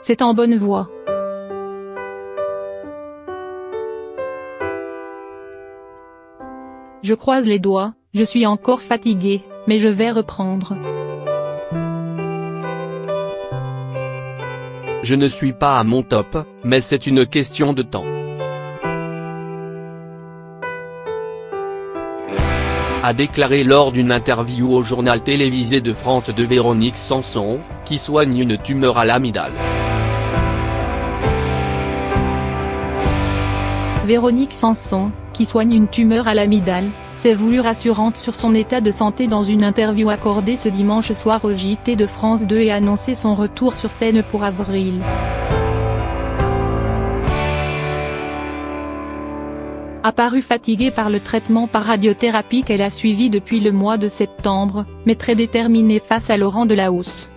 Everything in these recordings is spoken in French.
C'est en bonne voie. Je croise les doigts, je suis encore fatiguée, mais je vais reprendre. Je ne suis pas à mon top, mais c'est une question de temps. A déclaré lors d'une interview au journal télévisé de France 2 Véronique Sanson, qui soigne une tumeur à l'amygdale. Véronique Sanson, qui soigne une tumeur à l'amygdale, s'est voulue rassurante sur son état de santé dans une interview accordée ce dimanche soir au JT de France 2 et annoncé son retour sur scène pour avril. Apparue fatiguée par le traitement par radiothérapie qu'elle a suivi depuis le mois de septembre, mais très déterminée face à Laurent Delahousse.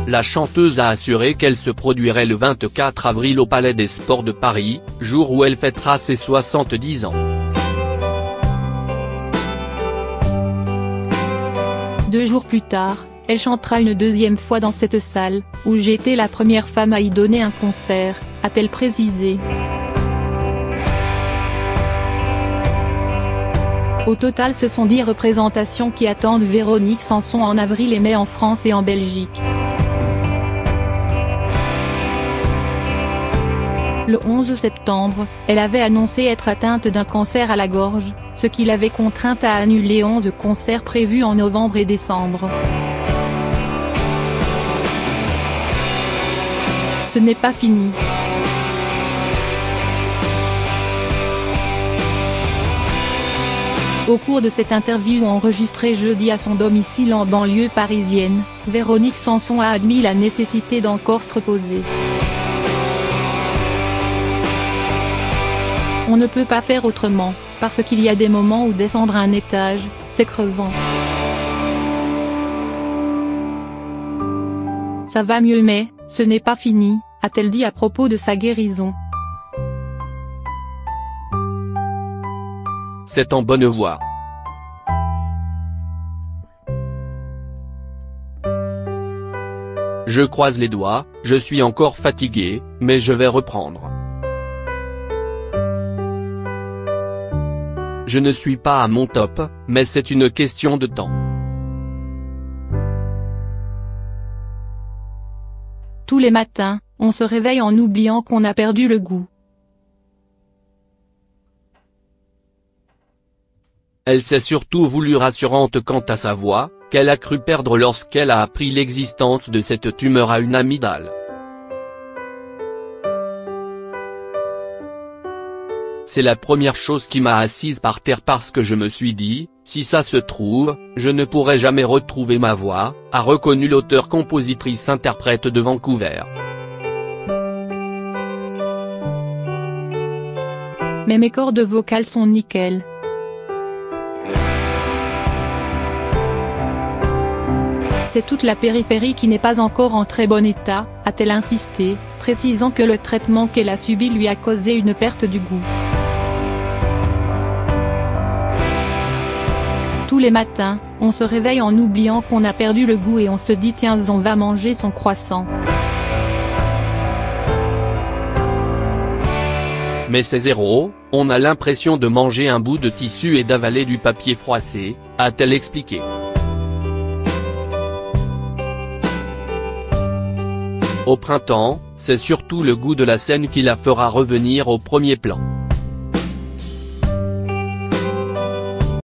La chanteuse a assuré qu'elle se produirait le 24 avril au Palais des Sports de Paris, jour où elle fêtera ses 70 ans. 2 jours plus tard, elle chantera une deuxième fois dans cette salle, où j'étais la première femme à y donner un concert, a-t-elle précisé. Au total, ce sont 10 représentations qui attendent Véronique Sanson en avril et mai en France et en Belgique. Le 11 septembre, elle avait annoncé être atteinte d'un cancer à la gorge, ce qui l'avait contrainte à annuler 11 concerts prévus en novembre et décembre. Ce n'est pas fini. Au cours de cette interview enregistrée jeudi à son domicile en banlieue parisienne, Véronique Sanson a admis la nécessité d'encore se reposer. On ne peut pas faire autrement, parce qu'il y a des moments où descendre un étage, c'est crevant. Ça va mieux mais, ce n'est pas fini, a-t-elle dit à propos de sa guérison. C'est en bonne voie. Je croise les doigts, je suis encore fatiguée, mais je vais reprendre. Je ne suis pas à mon top, mais c'est une question de temps. Tous les matins, on se réveille en oubliant qu'on a perdu le goût. Elle s'est surtout voulue rassurante quant à sa voix, qu'elle a cru perdre lorsqu'elle a appris l'existence de cette tumeur à une amygdale. C'est la première chose qui m'a assise par terre parce que je me suis dit, si ça se trouve, je ne pourrai jamais retrouver ma voix, a reconnu l'auteure-compositrice-interprète de Vancouver. Mais mes cordes vocales sont nickel. C'est toute la périphérie qui n'est pas encore en très bon état, a-t-elle insisté, précisant que le traitement qu'elle a subi lui a causé une perte du goût. Tous les matins, on se réveille en oubliant qu'on a perdu le goût et on se dit tiens on va manger son croissant. Mais c'est zéro, on a l'impression de manger un bout de tissu et d'avaler du papier froissé, a-t-elle expliqué. Au printemps, c'est surtout le goût de la scène qui la fera revenir au premier plan.